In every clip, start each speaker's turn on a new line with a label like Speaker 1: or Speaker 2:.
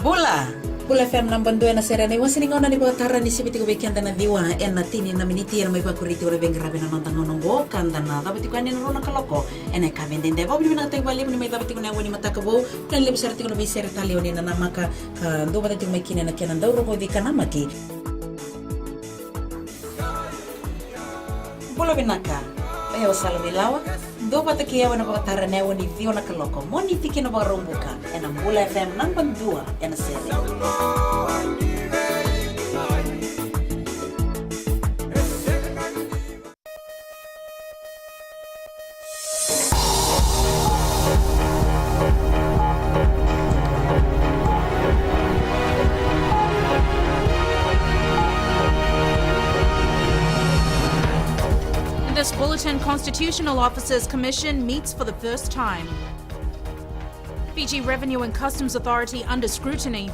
Speaker 1: Pula FM number 2 na sera ni wasiningo na ni batara ni sibiti ko weekend na diwa en na tini na miniti na may pakuriti ora beng grabe na nantang nongo kanda na dapat ko ni na kaloko en ay kamen din debo ni natay bali ni may dapat ko na wani matakabo kan leb serti ko na biser tali oni na namaka do batat may kina na kenan daw ro di kanamaki Pula binaka ayo salami lawa do batat kiya wana batara na wani dio na kaloko moni tiki na barumbuka en Pula FM number 2 en sera
Speaker 2: This Bulletin Constitutional Officers Commission meets for the first time. Fiji Revenue and Customs Authority under scrutiny.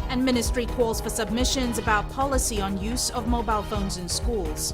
Speaker 2: And Ministry calls for submissions about policy on use of mobile phones in schools.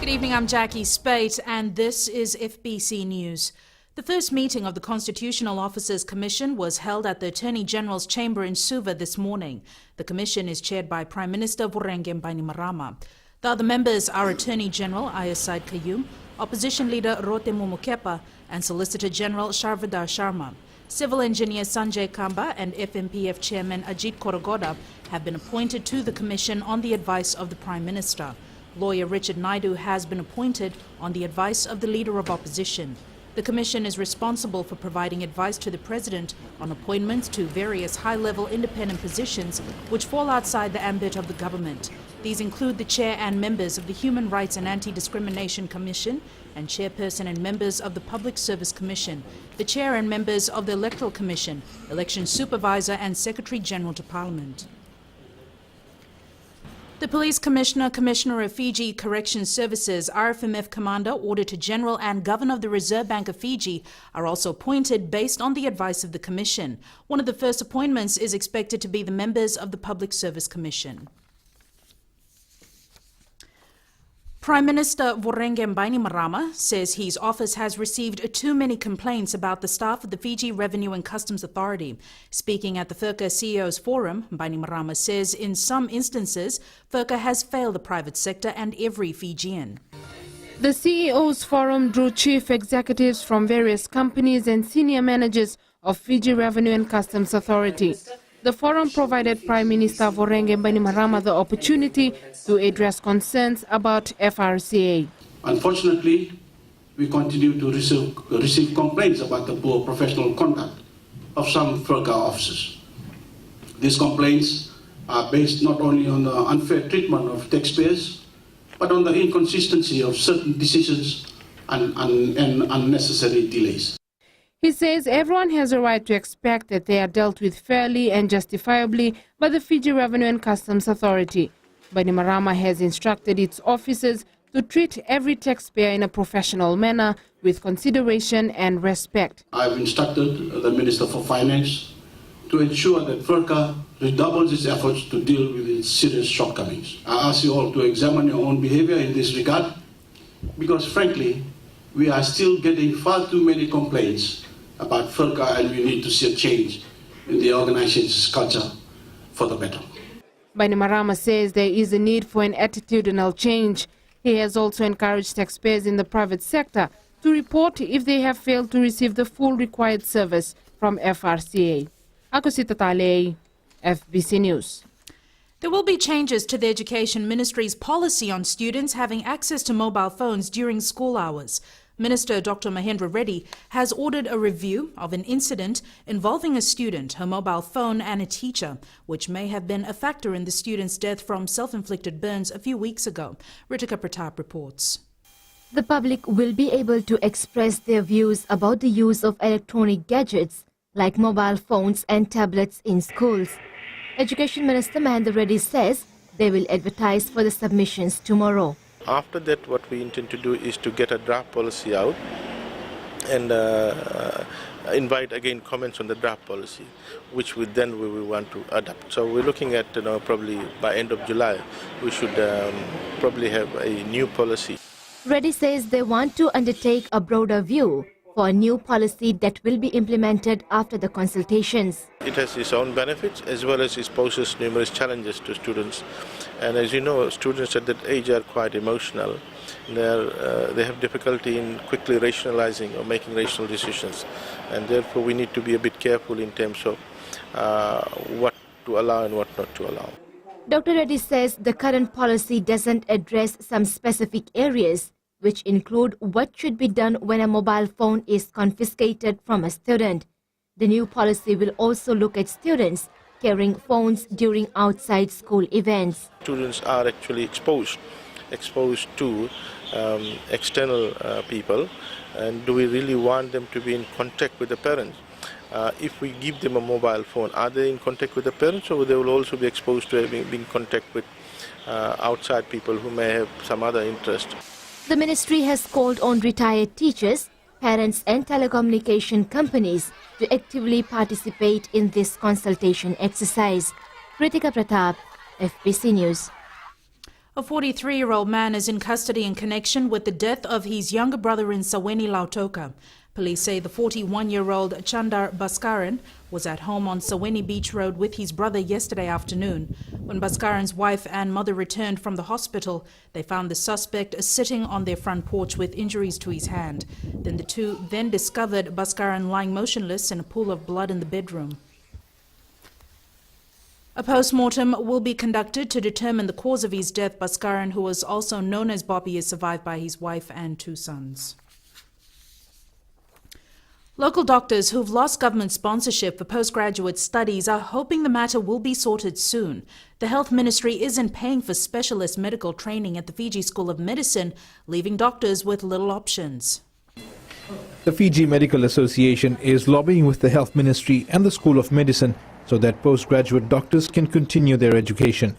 Speaker 2: Good evening, I'm Jackie Spate and this is FBC News. The first meeting of the Constitutional Officers Commission was held at the Attorney General's chamber in Suva this morning. The commission is chaired by Prime Minister Vurenge Bainimarama. The other members are Attorney General Ayasaid Kayum, Opposition Leader Rote Mumukepa, and Solicitor General Sharvadar Sharma. Civil Engineer Sanjay Kamba and FMPF Chairman Ajit Korogoda have been appointed to the commission on the advice of the Prime Minister. Lawyer Richard Naidu has been appointed on the advice of the Leader of Opposition. The Commission is responsible for providing advice to the President on appointments to various high-level independent positions which fall outside the ambit of the government. These include the Chair and members of the Human Rights and Anti-Discrimination Commission and Chairperson and members of the Public Service Commission, the Chair and members of the Electoral Commission, Election Supervisor and Secretary General to Parliament. The Police Commissioner, Commissioner of Fiji Corrections Services, RFMF Commander, Auditor General and Governor of the Reserve Bank of Fiji are also appointed based on the advice of the Commission. One of the first appointments is expected to be the members of the Public Service Commission. Prime Minister Vurenge Bainimarama says his office has received too many complaints about the staff of the Fiji Revenue and Customs Authority. Speaking at the FIRCA CEO's Forum, Bainimarama says in some instances, FIRCA has failed the private sector and every Fijian.
Speaker 3: The CEO's Forum drew chief executives from various companies and senior managers of Fiji Revenue and Customs Authority. The forum provided Prime Minister Vurenge Bainimarama the opportunity to address concerns about FRCA.
Speaker 4: Unfortunately, we continue to receive complaints about the poor professional conduct of some FRCA officers. These complaints are based not only on the unfair treatment of taxpayers, but on the inconsistency of certain decisions and unnecessary delays.
Speaker 3: He says everyone has a right to expect that they are dealt with fairly and justifiably by the Fiji Revenue and Customs Authority. Bainimarama has instructed its officers to treat every taxpayer in a professional manner with consideration and respect.
Speaker 4: I've instructed the Minister for Finance to ensure that FIRCA redoubles its efforts to deal with its serious shortcomings. I ask you all to examine your own behavior in this regard because, frankly, we are still getting far too many complaints about FIRCA and we need to see a change in the organization's culture for the better.
Speaker 3: Bainimarama says there is a need for an attitudinal change. He has also encouraged taxpayers in the private sector to report if they have failed to receive the full required service from FRCA. Akusita Talei, FBC News.
Speaker 2: There will be changes to the Education Ministry's policy on students having access to mobile phones during school hours. Minister Dr. Mahendra Reddy has ordered a review of an incident involving a student, her mobile phone and a teacher, which may have been a factor in the student's death from self-inflicted burns a few weeks ago. Ritika Pratap reports.
Speaker 5: The public will be able to express their views about the use of electronic gadgets like mobile phones and tablets in schools. Education Minister Mahendra Reddy says they will advertise for the submissions tomorrow.
Speaker 6: After that, what we intend to do is to get a draft policy out and invite again comments on the draft policy, which we will want to adapt. So we're looking at probably by end of July, we should probably have a new policy.
Speaker 5: Reddy says they want to undertake a broader view for a new policy that will be implemented after the consultations.
Speaker 6: It has its own benefits as well as it poses numerous challenges to students. And as you know, students at that age are quite emotional. They have difficulty in quickly rationalizing or making rational decisions. And therefore we need to be a bit careful in terms of what to allow and what not to allow.
Speaker 5: Dr. Reddy says the current policy doesn't address some specific areas, which include what should be done when a mobile phone is confiscated from a student. The new policy will also look at students carrying phones during outside school events.
Speaker 6: Students are actually exposed to external people, and do we really want them to be in contact with the parents? If we give them a mobile phone, are they in contact with the parents, or they will also be exposed to being in contact with outside people who may have some other interest?
Speaker 5: The ministry has called on retired teachers, parents and telecommunication companies to actively participate in this consultation exercise. Kritika Pratap, FBC News.
Speaker 2: A 43-year-old man is in custody in connection with the death of his younger brother in Saweni, Lautoka. Police say the 41-year-old Chandar Baskaran was at home on Saweni Beach Road with his brother yesterday afternoon. When Baskaran's wife and mother returned from the hospital, they found the suspect sitting on their front porch with injuries to his hand. Then the two discovered Baskaran lying motionless in a pool of blood in the bedroom. A post-mortem will be conducted to determine the cause of his death. Baskaran, who was also known as Bobby, is survived by his wife and 2 sons. Local doctors who've lost government sponsorship for postgraduate studies are hoping the matter will be sorted soon. The Health Ministry isn't paying for specialist medical training at the Fiji School of Medicine, leaving doctors with little options.
Speaker 7: The Fiji Medical Association is lobbying with the Health Ministry and the School of Medicine so that postgraduate doctors can continue their education.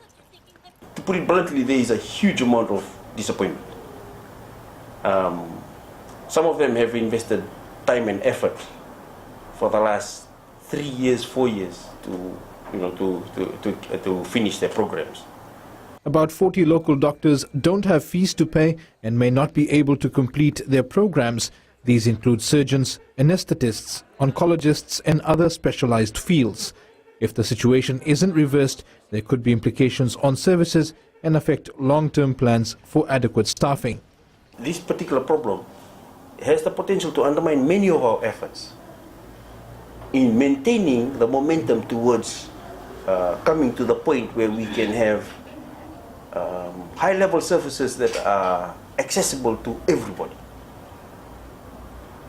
Speaker 8: To put it bluntly, there is a huge amount of disappointment. Some of them have invested time and effort for the last 3 years, 4 years to finish their programs.
Speaker 7: About 40 local doctors don't have fees to pay and may not be able to complete their programs. These include surgeons, anesthetists, oncologists and other specialized fields. If the situation isn't reversed, there could be implications on services and affect long-term plans for adequate staffing.
Speaker 8: This particular problem has the potential to undermine many of our efforts in maintaining the momentum towards coming to the point where we can have high-level services that are accessible to everybody.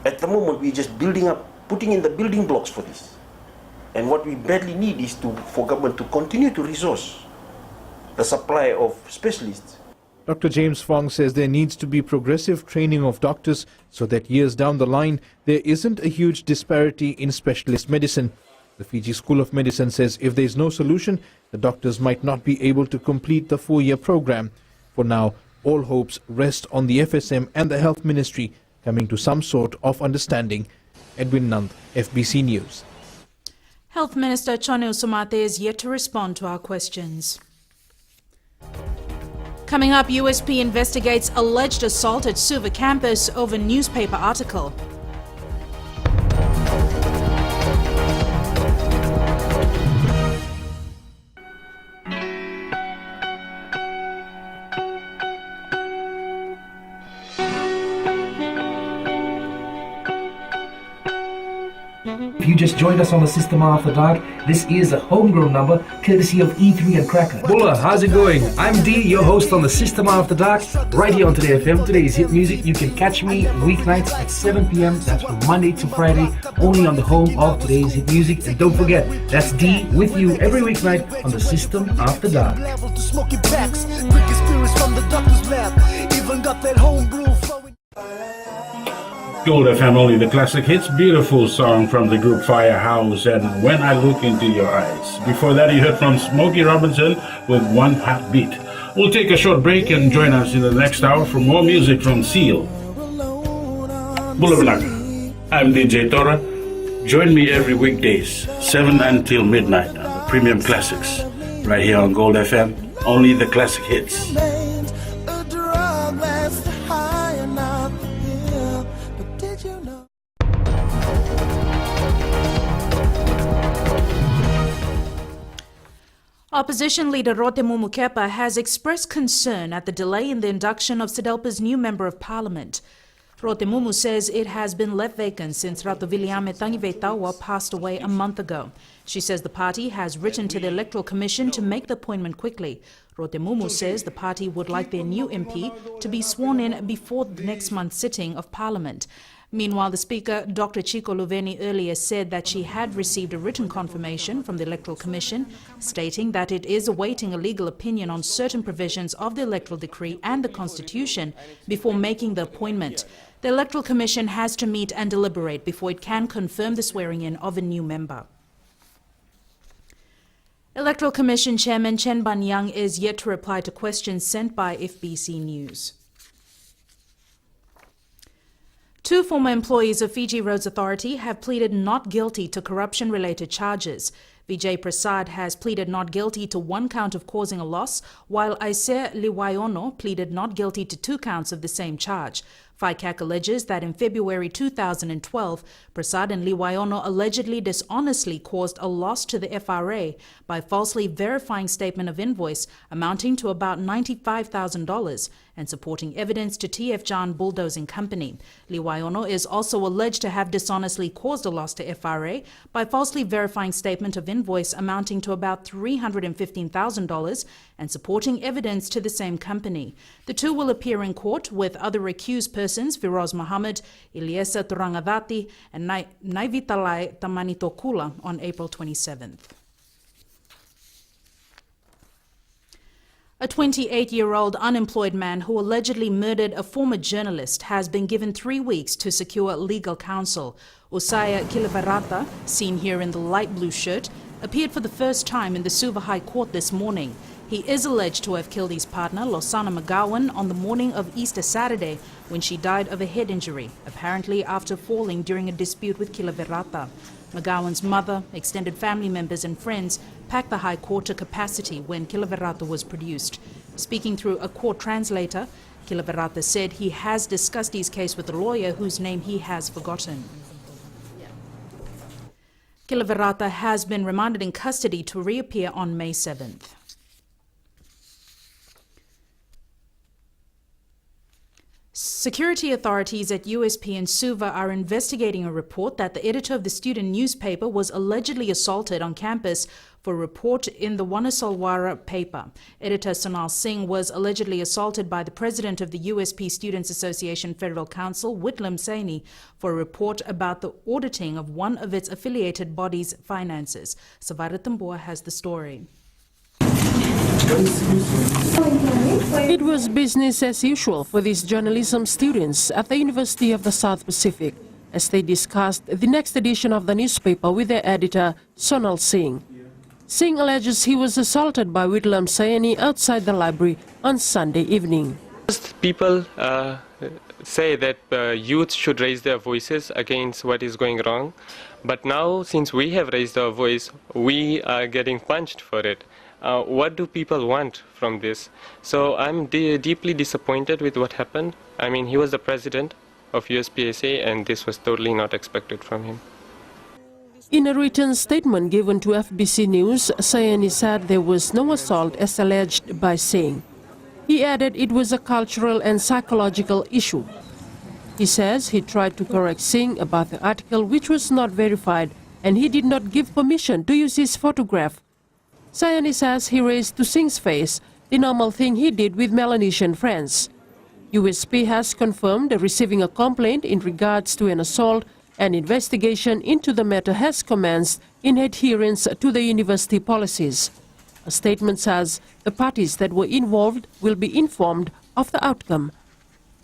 Speaker 8: At the moment, we're just putting in the building blocks for this. And what we badly need is for government to continue to resource the supply of specialists.
Speaker 7: Dr. James Fong says there needs to be progressive training of doctors so that years down the line there isn't a huge disparity in specialist medicine. The Fiji School of Medicine says if there is no solution, the doctors might not be able to complete the 4-year program. For now, all hopes rest on the FSM and the Health Ministry coming to some sort of understanding. Edwin Nand, FBC News.
Speaker 2: Health Minister Chone Usumate is yet to respond to our questions. Coming up, USP investigates alleged assault at Suva campus over newspaper article.
Speaker 9: If you just joined us on the System After Dark, this is a homegrown number courtesy of E3 and Cracker.
Speaker 10: Bulla, how's it going? I'm D, your host on the System After Dark, right here on Today FM. Today's hit music. You can catch me weeknights at 7 p.m. That's from Monday to Friday, only on the home of Today's hit music. And don't forget, that's D with you every weeknight on the System After Dark.
Speaker 11: Gold FM, only the classic hits. Beautiful song from the group Firehouse and When I Look Into Your Eyes. Before that, you heard from Smokey Robinson with One Heartbeat. We'll take a short break and join us in the next hour for more music from Seal. Bulablaka. I'm DJ Tora. Join me every weekdays, 7 until midnight on the Premium Classics. Right here on Gold FM, only the classic hits.
Speaker 2: Opposition leader Rotemu Mukepa has expressed concern at the delay in the induction of SEDELPA's new Member of Parliament. Rotemu says it has been left vacant since Ratoviliame Tangiveitawa passed away a month ago. She says the party has written to the Electoral Commission to make the appointment quickly. Rotemu says the party would like their new MP to be sworn in before the next month's sitting of Parliament. Meanwhile, the Speaker, Dr. Chico Luveni, earlier said that she had received a written confirmation from the Electoral Commission stating that it is awaiting a legal opinion on certain provisions of the Electoral Decree and the Constitution before making the appointment. The Electoral Commission has to meet and deliberate before it can confirm the swearing-in of a new member. Electoral Commission Chairman Chen Ban-yang is yet to reply to questions sent by FBC News. Two former employees of Fiji Roads Authority have pleaded not guilty to corruption-related charges. Vijay Prasad has pleaded not guilty to 1 count of causing a loss, while Aiser Liwaiono pleaded not guilty to 2 counts of the same charge. FICAC alleges that in February 2012, Prasad and Liwaiono allegedly dishonestly caused a loss to the FRA by falsely verifying statement of invoice amounting to about $95,000 and supporting evidence to TF John Bulldozing Company. Liwaiono is also alleged to have dishonestly caused a loss to FRA by falsely verifying statement of invoice amounting to about $315,000 and supporting evidence to the same company. The two will appear in court with other accused persons Firoz Mohammed, Iliesa Turangavati and Naivitalai Tamanitokula on April 27th. A 28-year-old unemployed man who allegedly murdered a former journalist has been given 3 weeks to secure legal counsel. Usaya Kilavarata, seen here in the light blue shirt, appeared for the first time in the Suva High Court this morning. He is alleged to have killed his partner, Losana McGowan, on the morning of Easter Saturday when she died of a head injury, apparently after falling during a dispute with Kilavarata. McGowan's mother, extended family members and friends packed the High Court to capacity when Kilavarata was produced. Speaking through a court translator, Kilavarata said he has discussed his case with a lawyer whose name he has forgotten. Kilavarata has been remanded in custody to reappear on May 7th. Security authorities at USP and Suva are investigating a report that the editor of the student newspaper was allegedly assaulted on campus for a report in the Wanasalwara paper. Editor Sonal Singh was allegedly assaulted by the president of the USP Students Association Federal Council, Whitlam Saini, for a report about the auditing of one of its affiliated bodies' finances. Savara Tambua has the story.
Speaker 3: It was business as usual for these journalism students at the University of the South Pacific as they discussed the next edition of the newspaper with their editor, Sonal Singh. Singh alleges he was assaulted by Whitlam Saini outside the library on Sunday evening.
Speaker 12: People say that youth should raise their voices against what is going wrong, but now since we have raised our voice, we are getting punched for it. What do people want from this? So I'm deeply disappointed with what happened. I mean, he was the president of USPSA and this was totally not expected from him.
Speaker 3: In a written statement given to FBC News, Sayani said there was no assault as alleged by Singh. He added it was a cultural and psychological issue. He says he tried to correct Singh about the article which was not verified and he did not give permission to use his photograph. Sayani says he raised to Singh's face the normal thing he did with Melanesian friends. USP has confirmed receiving a complaint in regards to an assault. An investigation into the matter has commenced in adherence to the university policies. A statement says the parties that were involved will be informed of the outcome.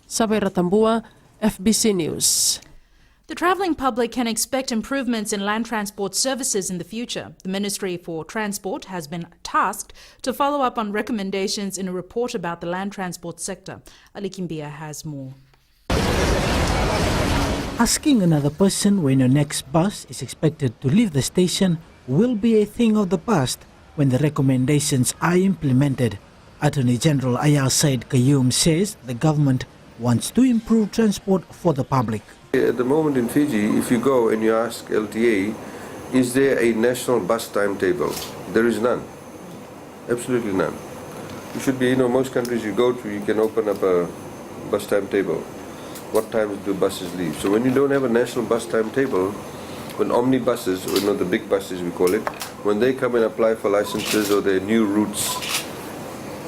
Speaker 3: Sabera Tambua, FBC News.
Speaker 2: The travelling public can expect improvements in land transport services in the future. The Ministry for Transport has been tasked to follow up on recommendations in a report about the land transport sector. Ali Kimbia has more.
Speaker 13: Asking another person when your next bus is expected to leave the station will be a thing of the past when the recommendations are implemented. Attorney General Ayar Said Qayyum says the government wants to improve transport for the public.
Speaker 14: At the moment in Fiji, if you go and you ask LTA, is there a national bus timetable? There is none. Absolutely none. You should be, most countries you go to, you can open up a bus timetable. What times do buses leave? So when you don't have a national bus timetable, when omnibuses, or the big buses we call it, when they come and apply for licenses or their new routes,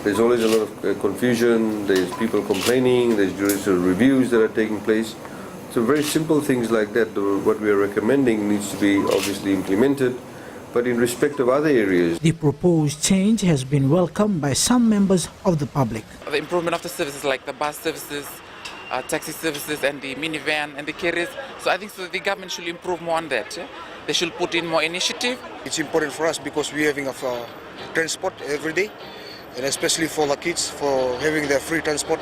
Speaker 14: there's always a lot of confusion, there's people complaining, there's judicial reviews that are taking place. So very simple things like that, what we are recommending needs to be obviously implemented, but in respect of other areas.
Speaker 13: The proposed change has been welcomed by some members of the public.
Speaker 15: The improvement of the services like the bus services, taxi services and the minivan and the carriers. So I think the government should improve more on that. They should put in more initiative.
Speaker 16: It's important for us because we're having a transport every day, and especially for the kids, for having their free transport.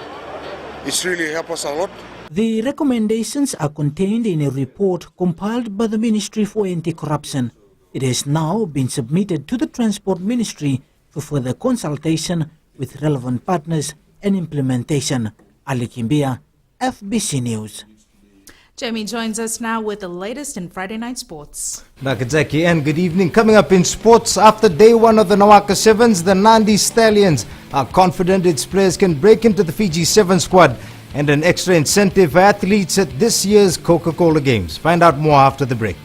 Speaker 16: It's really helped us a lot.
Speaker 13: The recommendations are contained in a report compiled by the Ministry for Anti-Corruption. It has now been submitted to the Transport Ministry for further consultation with relevant partners and implementation. Ali Kimbia, FBC News.
Speaker 2: Jamie joins us now with the latest in Friday Night Sports.
Speaker 17: Nakadzaki, and good evening. Coming up in sports, after day one of the Nawaka Sevens, the Nandi Stallions are confident its players can break into the Fiji 7 squad, and an extra incentive for athletes at this year's Coca-Cola Games. Find out more after the break.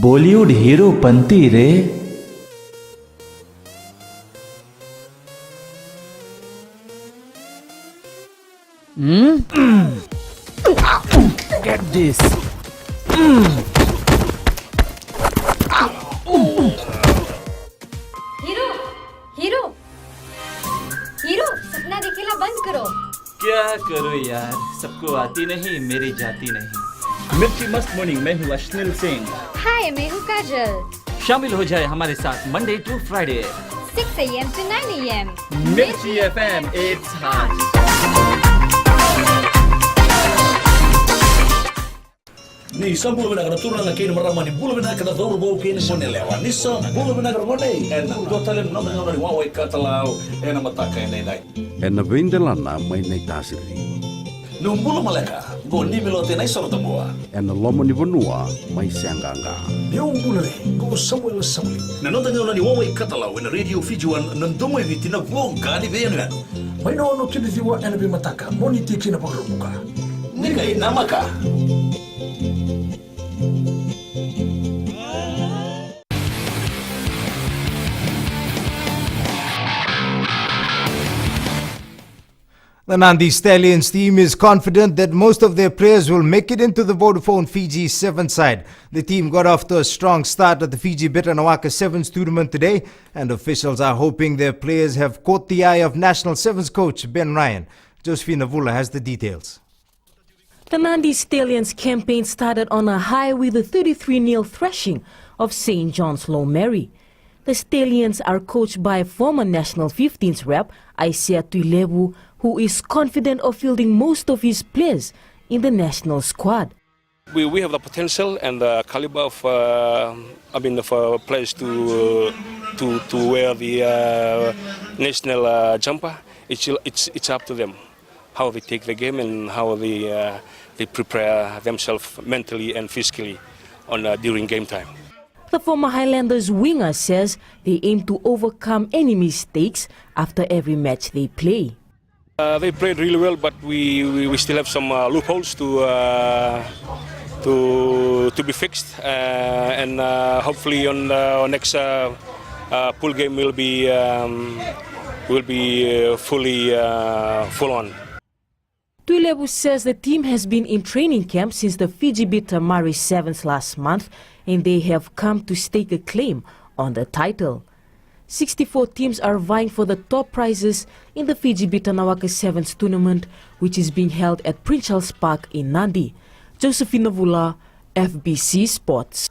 Speaker 18: Bollywood hero पंती रे
Speaker 13: Get this.
Speaker 19: Hero hero hero सपना दिखेला बंद करो।
Speaker 18: क्या करो यार, सबको आती नहीं, मेरी जाती नहीं।
Speaker 20: मिर्ची मस्त मॉर्निंग, मैं हूँ अश्निल सिंह।
Speaker 19: हाय, मैं हूँ काजल।
Speaker 18: शामिल हो जाए हमारे साथ Monday to Friday
Speaker 19: 6 AM to 9 AM
Speaker 20: मिर्ची FM, it's hot.
Speaker 21: Ni sa bulu benagar turun na kini marama ni bulu benagar dor bau kini mone lewa. Ni sa bulu benagar mone. Na go talem no na ni wawe katalau na mataka nei dai.
Speaker 22: Na vendela na mai nei tasiri.
Speaker 21: No bulu maleka go ni melote nai sorta boa.
Speaker 22: Na lomo ni bonua mai sanganga.
Speaker 21: Yo bulu re go Samuel Samli. Na no tanga ni wawe katalau na radio Fijuan na domo eviti na vonga ni venu. Mai no kini diwa na bi mataka moni tiki na pagrubuka. Ni kai namaka.
Speaker 17: The Nandi Stallions team is confident that most of their players will make it into the Vodafone Fiji 7 side. The team got off to a strong start at the Fiji Bitter Nawaka Sevens tournament today, and officials are hoping their players have caught the eye of National Sevens coach Ben Ryan. Josephine Avula has the details.
Speaker 23: The Nandi Stallions campaign started on a high with a 33-0 thrashing of St. John's Low Mary. The Stallions are coached by former National 15s rep Aisia Tuilebu, who is confident of fielding most of his players in the national squad.
Speaker 24: We have the potential and the caliber of for players to wear the national jumper. It's up to them how they take the game and how they prepare themselves mentally and physically during game time.
Speaker 23: The former Highlanders winger says they aim to overcome any mistakes after every match they play.
Speaker 24: They played really well, but we still have some loopholes to be fixed, and hopefully on the next pool game will be fully full on.
Speaker 23: Tuilebu says the team has been in training camp since the Fiji Bitter Murray Sevens last month, and they have come to stake a claim on the title. 64 teams are vying for the top prizes in the Fiji Bitter Nawaka Sevens tournament, which is being held at Prince Charles Park in Nandi. Josephine Avula, FBC Sports.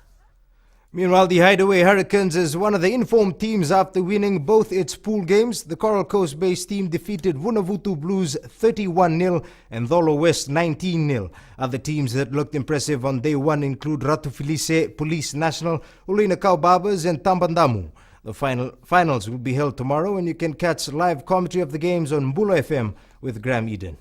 Speaker 17: Meanwhile, the Hideaway Hurricanes is one of the informed teams after winning both its pool games. The Coral Coast-based team defeated Vunavutu Blues 31-0 and Dolo West 19-0. Other teams that looked impressive on day one include Ratu Felice, Police National, Ulina Barbers and Tambandamu. The finals will be held tomorrow, and you can catch live commentary of the games on Mbula FM with Graham Eden.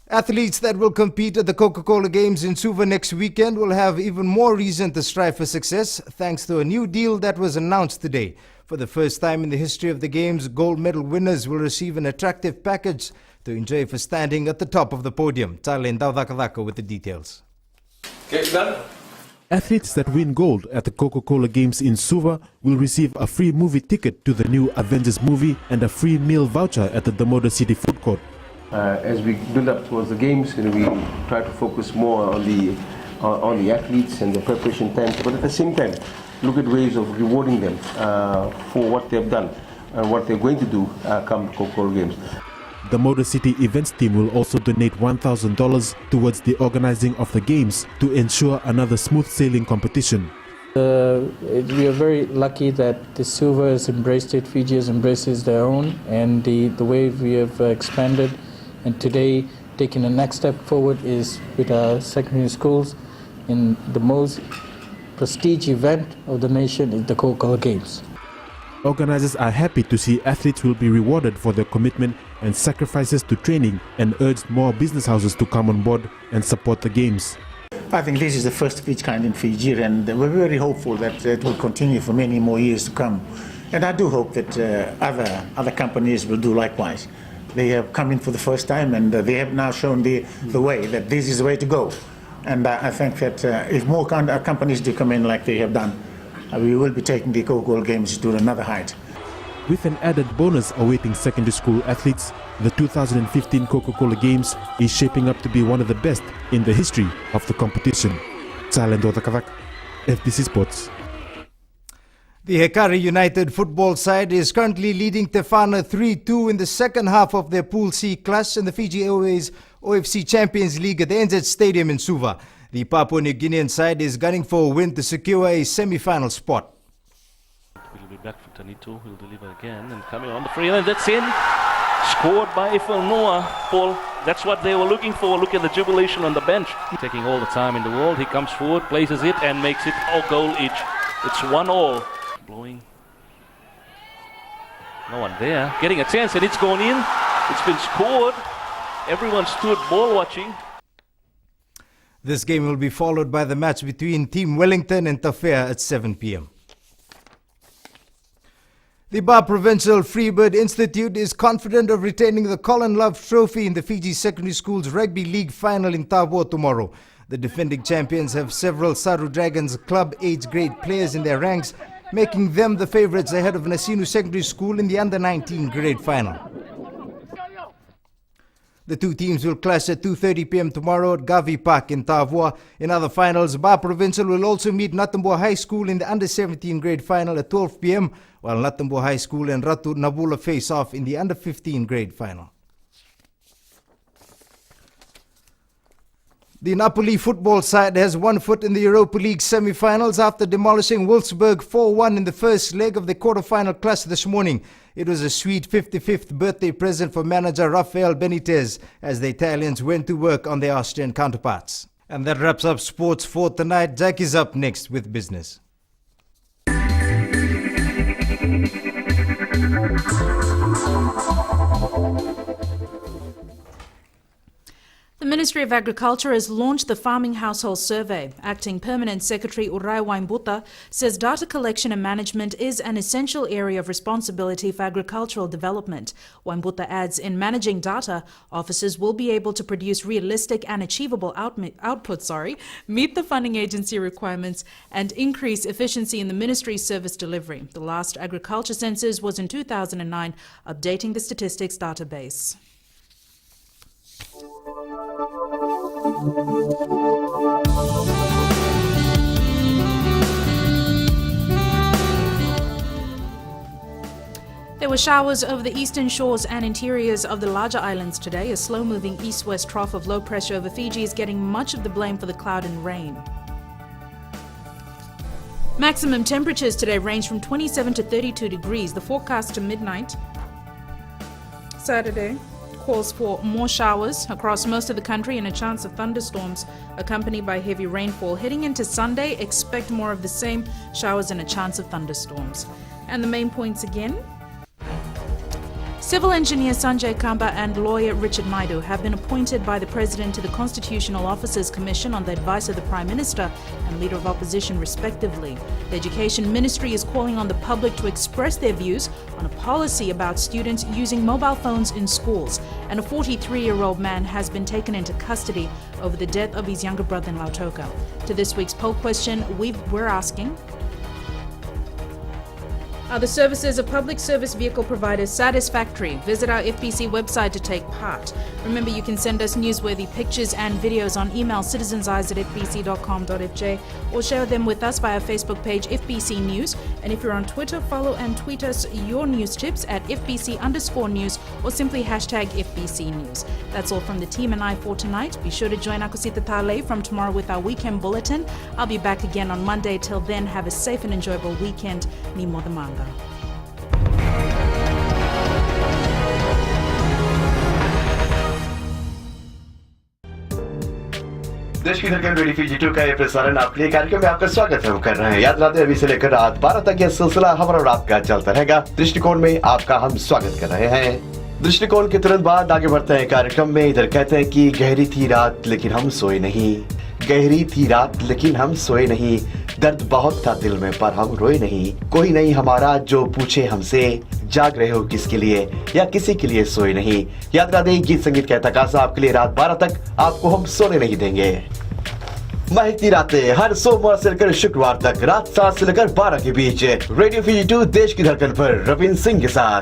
Speaker 17: Athletes that will compete at the Coca-Cola Games in Suva next weekend will have even more reason to strive for success thanks to a new deal that was announced today. For the first time in the history of the Games, gold medal winners will receive an attractive package to enjoy for standing at the top of the podium. Talen Daudakadaka with the details.
Speaker 1: Athletes that win gold at the Coca-Cola Games in Suva will receive a free movie ticket to the new Avengers movie and a free meal voucher at the Damoda City Food Court.
Speaker 8: As we build up towards the games, we try to focus more on the athletes and their preparation times, but at the same time, look at ways of rewarding them for what they've done and what they're going to do come the Coca-Cola Games.
Speaker 1: The Motor City events team will also donate $1,000 towards the organizing of the games to ensure another smooth sailing competition.
Speaker 4: We are very lucky that the Suva has embraced it, Fiji has embraced it their own, and the way we have expanded. And today, taking the next step forward is with our secondary schools in the most prestige event of the nation is the Coca-Cola Games.
Speaker 1: Organizers are happy to see athletes will be rewarded for their commitment and sacrifices to training and urged more business houses to come on board and support the games.
Speaker 5: I think this is the first of its kind in Fiji, and we're very hopeful that it will continue for many more years to come. And I do hope that other companies will do likewise. They have come in for the first time, and they have now shown the way that this is the way to go. And I think that if more companies do come in like they have done, we will be taking the Coca-Cola Games to another height.
Speaker 1: With an added bonus awaiting secondary school athletes, the 2015 Coca-Cola Games is shaping up to be one of the best in the history of the competition. Tsalendo Takavak, FBC Sports.
Speaker 17: The Hekari United football side is currently leading Tefana 3-2 in the second half of their Pool C clash in the Fiji Airways OFC Champions League at the NZ Stadium in Suva. The Papua New Guinean side is gunning for a win to secure a semi-final spot.
Speaker 6: We'll be back for Tanito, who'll deliver again, and coming on the free line, that's in. Scored by Noah, Paul. That's what they were looking for. Look at the jubilation on the bench. Taking all the time in the world, he comes forward, places it, and makes it a goal each. It's 1-1. Blowing. No one there. Getting a chance, and it's gone in. It's been scored. Everyone stood ball watching.
Speaker 17: This game will be followed by the match between Team Wellington and Tafea at 7 p.m. The Ba Provincial Freebird Institute is confident of retaining the Colin Love Trophy in the Fiji Secondary Schools Rugby League final in Tabo tomorrow. The defending champions have several Saru Dragons club age grade players in their ranks, making them the favourites ahead of Nasinu Secondary School in the under-19 grade final. The two teams will clash at 2:30 p.m. tomorrow at Gavi Park in Tavua. In other finals, Ba Provincial will also meet Natambua High School in the under-17 grade final at 12 p.m., while Natambua High School and Ratu Nabula face off in the under-15 grade final. The Napoli football side has one foot in the Europa League semi-finals after demolishing Wolfsburg 4-1 in the first leg of the quarter-final clash this morning. It was a sweet 55th birthday present for manager Rafael Benitez as the Italians went to work on their Austrian counterparts. And that wraps up sports for tonight. Jack is up next with business.
Speaker 2: The Ministry of Agriculture has launched the Farming Household Survey. Acting Permanent Secretary Urai Waimbuta says data collection and management is an essential area of responsibility for agricultural development. Waimbuta adds, in managing data, officers will be able to produce realistic and achievable output, meet the funding agency requirements, and increase efficiency in the ministry's service delivery. The last agriculture census was in 2009, updating the statistics database. There were showers over the eastern shores and interiors of the larger islands today. A slow-moving east-west trough of low pressure over Fiji is getting much of the blame for the cloud and rain. Maximum temperatures today range from 27 to 32 degrees. The forecast to midnight Saturday calls for more showers across most of the country and a chance of thunderstorms accompanied by heavy rainfall. Heading into Sunday, expect more of the same, showers and a chance of thunderstorms. And the main points again. Civil engineer Sanjay Kamba and lawyer Richard Naidu have been appointed by the President to the Constitutional Officers Commission on the advice of the Prime Minister and Leader of Opposition respectively. The Education Ministry is calling on the public to express their views on a policy about students using mobile phones in schools. And a 43-year-old man has been taken into custody over the death of his younger brother in Lautoka. To this week's poll question, we're asking: are the services of public service vehicle providers satisfactory? Visit our FBC website to take part. Remember, you can send us newsworthy pictures and videos on email citizenseyes@fbc.com.fj or share them with us via Facebook page FBC News. And if you're on Twitter, follow and tweet us your news tips at FBC_news or simply hashtag FBC News. That's all from the team and I for tonight. Be sure to join Akosita Tale from tomorrow with our weekend bulletin. I'll be back again on Monday. Till then, have a safe and enjoyable weekend. Ni Modamanga.
Speaker 7: देश की धड़कन radio Fiji 2 का ये प्रसारण आपके लिए कार्यक्रम में आपका स्वागत हम कर रहे हैं। याद रखते अभी से लेकर रात 12 तक यह सिलसिला हमारा और आपका चलता रहेगा। दृष्टिकोण में आपका हम स्वागत कर रहे हैं। दृष्टिकोण के तुरंत बाद आगे बढ़ते हैं कार्यक्रम में। इधर कहते हैं कि गहरी थी रात लेकिन हम सोए नहीं, गहरी थी रात लेकिन हम सोए नहीं, दर्द बहुत था दिल में पर हम रोए नहीं, कोई नहीं हमारा जो पूछे हमसे जाग रहे हो किसके लिए या किसी के लिए सोए नहीं। याद रखते गीत संगीत का तकाजा आपके लिए रात 12 तक आपको हम सोने नहीं देंगे। महकती रातें हर सोमवार से लेकर शुक्रवार तक रात 7 से लेकर 12 के बीच रेडियो फीजी 2 देश की धड़कन पर रविंद्र सिंह के साथ।